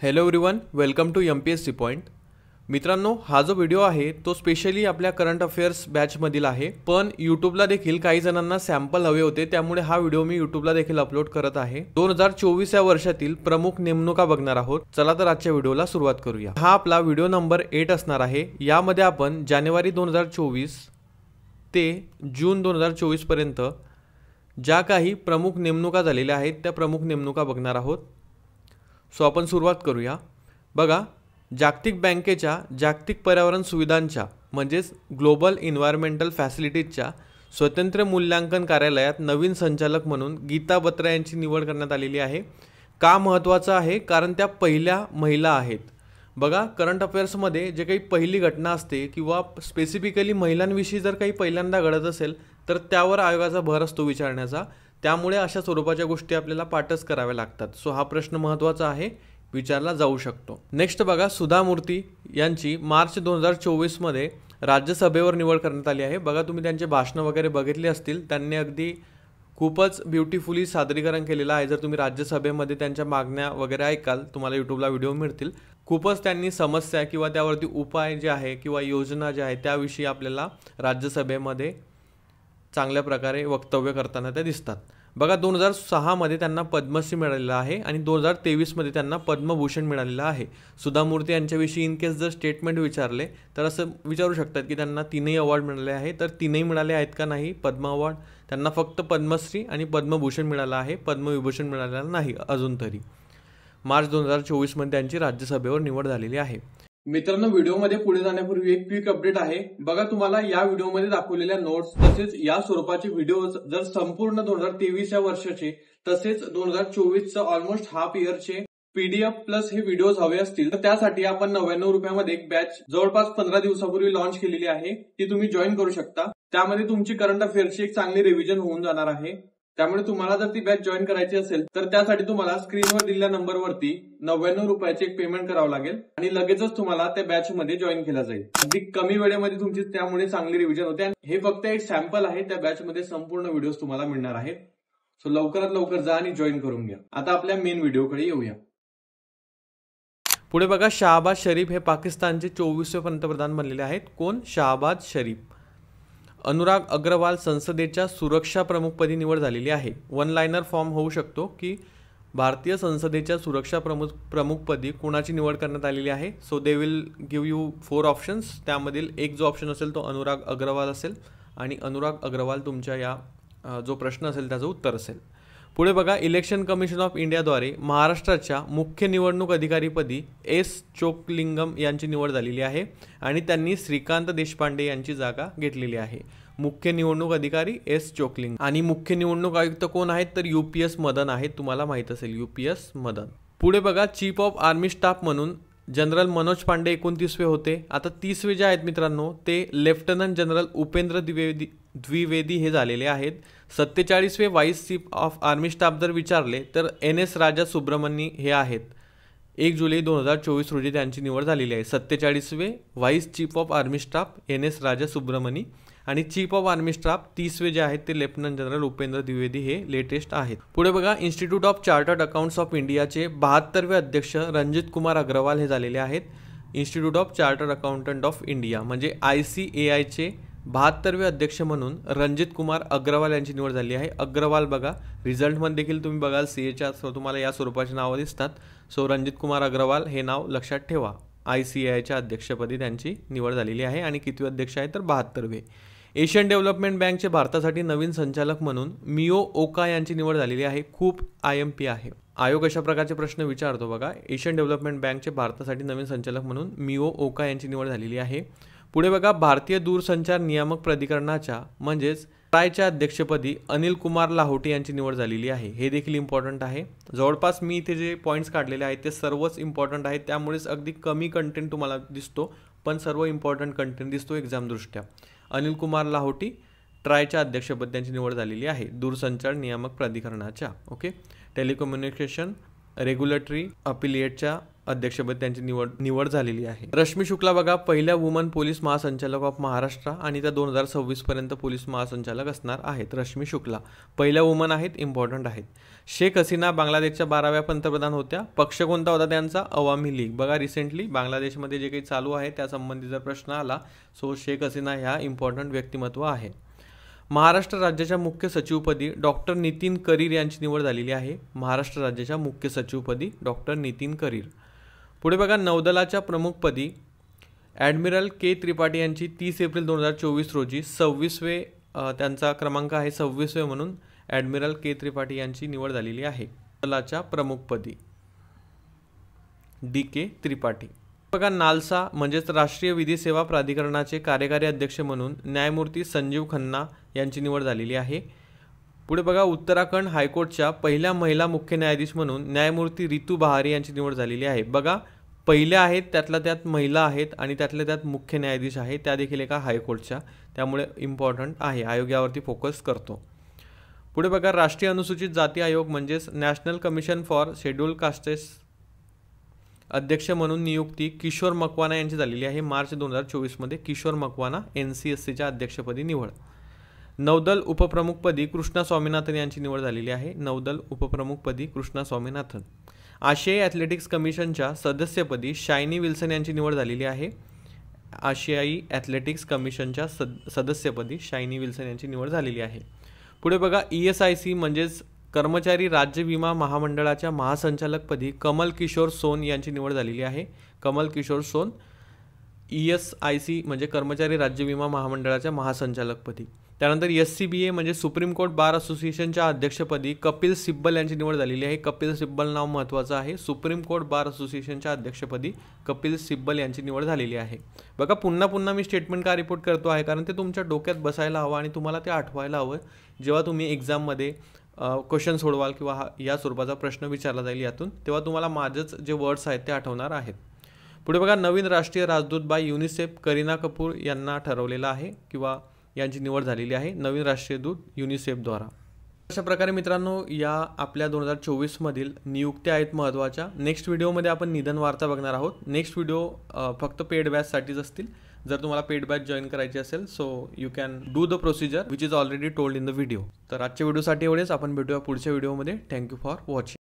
Hello everyone, welcome to MPSC point. मित्रांनो, हा जो व्हिडिओ आहे तो स्पेशली आपल्या करंट अफेअर्स बॅचमधील आहे, पण यूट्यूबला देखील काही जणांना सॅम्पल हवे होते, त्यामुळे हा व्हिडिओ मी यूट्यूबला देखील अपलोड करत आहे. 2024 या वर्षातील प्रमुख नेमणुका बघणार आहोत. चला तर आजच्या व्हिडिओला सुरुवात करूया. हा आपला व्हिडिओ नंबर 8 असणार आहे. यामध्ये आपण जानेवारी 2024 ते जून 2024 पर्यंत ज्या काही प्रमुख नेमणुका झालेल्या आहेत त्या प्रमुख नेमणुका बघणार आहोत. सो आपण सुरुवात करूया. बघा, जागतिक बँकेच्या जागतिक पर्यावरण सुविधांच्या म्हणजेच ग्लोबल एन्व्हायरमेंटल फॅसिलिटीजच्या स्वतंत्र मूल्यांकन कार्यालयात नवीन संचालक म्हणून गीता बत्रा यांची निवड करण्यात आलेली आहे. का महत्त्वाचं आहे? कारण त्या पहिल्या महिला आहेत. बघा, करंट अफेअर्समध्ये जे काही पहिली घटना असते किंवा स्पेसिफिकली महिलांविषयी जर काही पहिल्यांदा घडत असेल तर त्यावर आयोगाचा भर असतो विचारण्याचा. त्यामुळे अशा स्वरूपाच्या गोष्टी आपल्याला पाठच कराव्या लागतात. सो हा प्रश्न महत्त्वाचा आहे, विचारला जाऊ शकतो. नेक्स्ट बघा, सुधा मूर्ती यांची मार्च 2024 मध्ये राज्यसभेवर निवड करण्यात आली आहे. बघा, तुम्ही त्यांचे भाषण वगैरे बघितले असतील. त्यांनी अगदी खूपच ब्युटिफुली सादरीकरण केलेलं आहे. जर तुम्ही राज्यसभेमध्ये त्यांच्या मागण्या वगैरे ऐकाल, तुम्हाला यूट्यूबला व्हिडिओ मिळतील. खूपच त्यांनी समस्या किंवा त्यावरती उपाय जे आहे किंवा योजना ज्या आहे त्याविषयी आपल्याला राज्यसभेमध्ये चांगल्या प्रकारे वक्तव्य करताना ते दिसतात. बघा, 2006 मध्ये त्यांना पद्मश्री मिळालेला आहे आणि 2023 मध्ये त्यांना पद्मभूषण मिळालेलं आहे. सुधा मूर्ती यांच्याविषयी इन केस जर स्टेटमेंट विचारले तर असं विचारू शकतात की त्यांना तीनही अवॉर्ड मिळाले आहे. तर तीनही मिळाले आहेत का? नाही. पद्म अवॉर्ड त्यांना फक्त पद्मश्री आणि पद्मभूषण मिळालं आहे, पद्मविभूषण मिळालेलं नाही अजून तरी. मार्च 2024 मध्ये त्यांची राज्यसभेवर निवड झालेली आहे. मित्रांनो, व्हिडिओमध्ये पुढे जाण्यापूर्वी एक क्विक अपडेट आहे. बघा, तुम्हाला या व्हिडिओमध्ये दाखवलेल्या नोट्स तसेच या स्वरूपाचे व्हिडिओज जर संपूर्ण 2023 या वर्षाचे तसेच 2024 ऑलमोस्ट हाफ इयरचे PDF प्लस हे व्हिडिओज हवे असतील तर त्यासाठी आपण 99 रुपयामध्ये एक बॅच जवळपास 15 दिवसापूर्वी लॉन्च केलेली आहे. ती तुम्ही जॉईन करू शकता. त्यामध्ये तुमची करंट अफेअर्सची एक चांगली रिव्हिजन होऊन जाणार आहे. त्यामुळे तुम्हाला जर ती बॅच जॉईन करायची असेल तर त्यासाठी तुम्हाला स्क्रीनवर दिलेल्या नंबरवरती 99 रुपयाचे एक पेमेंट करावं लागेल आणि लगेचच तुम्हाला त्या बॅच मध्ये जॉईन केला जाईल. अगदी कमी वेळेमध्ये तुमची त्यामुळे चांगली रिव्हिजन होते. आणि हे फक्त एक सॅम्पल आहे. त्या बॅच मध्ये संपूर्ण व्हिडिओज तुम्हाला मिळणार आहेत. सो लवकरात लवकर जा आणि जॉईन करून घ्या. आता आपल्या मेन व्हिडिओकडे येऊया. पुढे बघा, शाहबाज शरीफ हे पाकिस्तानचे 24वे पंतप्रधान बनलेले आहेत. कोण? शाहबाज शरीफ. अनुराग अग्रवाल संसदेच्या सुरक्षा प्रमुखपदी निवड झालेली आहे. वन लाइनर फॉर्म होऊ शकतो की भारतीय संसदेच्या सुरक्षा प्रमुखपदी कोणाची निवड करण्यात आलेली आहे. So they will give you 4 options. त्यामधील एक जो ऑप्शन असेल तो अनुराग अग्रवाल असेल आणि अनुराग अग्रवाल तुमच्या या जो प्रश्न असेल त्याचं उत्तर असेल. पुढे बघा, इलेक्शन कमिशन ऑफ इंडियाद्वारे महाराष्ट्राच्या मुख्य निवडणूक अधिकारीपदी S. चोक्लिंगम यांची निवड झालेली आहे आणि त्यांनी श्रीकांत देशपांडे यांची जागा घेतलेली आहे. मुख्य निवडणूक अधिकारी S. चोक्लिंगम. आणि मुख्य निवडणूक आयुक्त कोण आहेत? तर UPS मदन आहेत. तुम्हाला माहित असेल UPS मदन. पुढे बघा, चीफ ऑफ आर्मी स्टाफ म्हणून जनरल मनोज पांडे 29वे होते. आता 30वे जे आहेत मित्रांनो ते लेफ्टनंट जनरल उपेंद्र द्विवेदी हे झालेले आहेत. 47वे vice chief of army staff जर विचारले तर NS राजा सुब्रमणी हे आहेत. 1 जुलै 2024 रोजी त्यांची निवड झालेली आहे. 47वे vice chief of army staff NS Raja Subramani आणि चीफ ऑफ आर्मी स्टाफ 30वे जे आहेत ते लेफ्टनंट जनरल उपेंद्र द्विवेदी हे लेटेस्ट आहेत. पुढे बघा, institute of chartered accounts of इंडियाचे 72वे अध्यक्ष रणजित कुमार अग्रवाल हे झालेले आहेत. Institute of chartered accountant of India म्हणजे ICAIचे 72वे अध्यक्ष म्हणून रणजित कुमार अग्रवाल यांची निवड झाली आहे. अग्रवाल बघा, रिझल्टमध्ये देखील तुम्ही बघाल CAच्या तुम्हाला या स्वरूपाची नावं दिसतात. सो रणजित कुमार अग्रवाल हे नाव लक्षात ठेवा. ICAIच्या अध्यक्षपदी त्यांची निवड झालेली आहे. आणि कितवे अध्यक्ष आहे तर 72वे. एशियन डेव्हलपमेंट बँकचे भारतासाठी नवीन संचालक म्हणून मियो ओका यांची निवड झालेली आहे. खूप IMP आहे. आयोग अशा प्रकारचे प्रश्न विचारतो. बघा, एशियन डेव्हलपमेंट बँकचे भारतासाठी नवीन संचालक म्हणून मियो ओका यांची निवड झालेली आहे. पुढे बघा, भारतीय दूरसंचार नियामक प्राधिकरणाच्या म्हणजेच ट्रायच्या अध्यक्षपदी अनिल कुमार लाहोटी यांची निवड झालेली आहे. हे देखील इम्पॉर्टंट आहे. जवळपास मी इथे जे पॉईंट्स काढलेले आहेत ते सर्वच इम्पॉर्टंट आहेत. त्यामुळेच अगदी कमी कंटेंट तुम्हाला दिसतो पण सर्व इम्पॉर्टंट कंटेंट दिसतो एक्झाम दृष्ट्या. अनिल कुमार लाहोटी ट्रायच्या अध्यक्षपदी त्यांची निवड झालेली आहे दूरसंचार नियामक प्राधिकरणाच्या. ओके. टेलिकम्युनिकेशन रेग्युलेटरी अपिलिएटच्या अध्यक्षपदी त्यांची निवड झालेली आहे। रश्मी शुक्ला बघा पहिल्या वुमन पोलीस महासंचालक ऑफ महाराष्ट्र आणि त्या 2026 पर्यंत पोलीस महासंचालक असणार आहेत। रश्मी शुक्ला पहिल्या वुमन आहेत, इम्पॉर्टंट आहेत। शेख हसीना बांगलादेशच्या 12व्या पंतप्रधान होत्या। पक्ष कोणता होता त्यांचा? अवामी लीग। बघा रिसेंटली बांगलादेशमध्ये जे काही चालू आहे त्या संबंधी जर प्रश्न आला सो शेख हसीना ह्या इम्पॉर्टंट व्यक्तिमत्व आहे। महाराष्ट्र राज्याच्या मुख्य सचिवपदी डॉक्टर नितीन करीर यांची निवड झालेली आहे। महाराष्ट्र राज्याच्या मुख्य सचिवपदी डॉक्टर नितीन करीर। पुढे बघा नौदलाच्या प्रमुखपदी ॲडमिरल के त्रिपाठी यांची 30 एप्रिल 2024 रोजी 26वे त्यांचा क्रमांक आहे 26वे म्हणून ॲडमिरल के त्रिपाठी यांची निवड झालेली आहे नौदलाच्या प्रमुखपदी DK त्रिपाठी। बघा नालसा म्हणजेच राष्ट्रीय विधी सेवा प्राधिकरणाचे कार्यकारी अध्यक्ष म्हणून न्यायमूर्ती संजीव खन्ना यांची निवड झालेली आहे। पुढे बघा उत्तराखंड हायकोर्टच्या पहिल्या महिला मुख्य न्यायाधीश म्हणून न्यायमूर्ती रितू बहारी यांची निवड झालेली आहे। बघा पहिल्या आहेत त्यातल्या त्यात महिला आहेत आणि त्यातल्या त्यात मुख्य न्यायाधीश आहे, त्या देखील एका हायकोर्टच्या, त्यामुळे इम्पॉर्टंट आहे, आयोग यावरती फोकस करतो। पुढे बघा राष्ट्रीय अनुसूचित जाती आयोग म्हणजेच national commission for scheduled castes अध्यक्ष म्हणून नियुक्ती किशोर मकवाना यांची झालेली आहे मार्च 2024 मध्ये। किशोर मकवाना NCSCच्या अध्यक्षपदी निवड। नौदल उपप्रमुखपदी कृष्णा स्वामीनाथन यांची निवड झालेली आहे। नौदल उपप्रमुखपदी कृष्णा स्वामीनाथन। आशियाई ॲथलेटिक्स कमिशनच्या सदस्यपदी शायनी विल्सन यांची निवड झालेली आहे। आशियाई ॲथलेटिक्स कमिशनच्या सदस्यपदी शायनी विल्सन यांची निवड झालेली आहे। पुढे बघा ESIC म्हणजेच कर्मचारी राज्य विमा महामंडळाच्या महासंचालकपदी कमल किशोर सोन यांची निवड झालेली आहे। कमल किशोर सोन ESIC म्हणजे कर्मचारी राज्य विमा महामंडळाच्या महासंचालकपदी। त्यानंतर SCBA म्हणजे सुप्रीम कोर्ट बार असोसिएशनच्या अध्यक्षपदी कपिल सिब्बल यांची निवड झालेली आहे। कपिल सिब्बल नाव महत्त्वाचं आहे। सुप्रीम कोर्ट बार असोसिएशनच्या अध्यक्षपदी कपिल सिब्बल यांची निवड झालेली आहे। बघा पुन्हा मी स्टेटमेंट का रिपोर्ट करतो आहे कारण ते तुमच्या डोक्यात बसायला हवं आणि तुम्हाला ते आठवायला हवं जेव्हा तुम्ही एक्झाममध्ये क्वेश्चन सोडवाल किंवा या स्वरूपाचा प्रश्न विचारला जाईल यातून, तेव्हा तुम्हाला माझेच जे वर्ड्स आहेत ते आठवणार आहेत। पुढे बघा नवीन राष्ट्रीय राजदूत बाय युनिसेफ करीना कपूर यांना ठरवलेला आहे किंवा यांची निवड झालेली आहे नवीन राष्ट्रीय दूत युनिसेफद्वारा। अशा प्रकारे मित्रांनो या आपल्या 2024 मधील नियुक्त्या आहेत महत्त्वाच्या। नेक्स्ट व्हिडिओमध्ये आपण निधन वार्ता बघणार आहोत। नेक्स्ट व्हिडिओ फक्त पेड बॅचसाठीच असतील। जर तुम्हाला पेड बॅच जॉईन करायची असेल so you can do the procedure which is already told in the video. तर आजच्या व्हिडिओसाठी एवढेच, आपण भेटूया पुढच्या व्हिडिओमध्ये। Thank you for watching.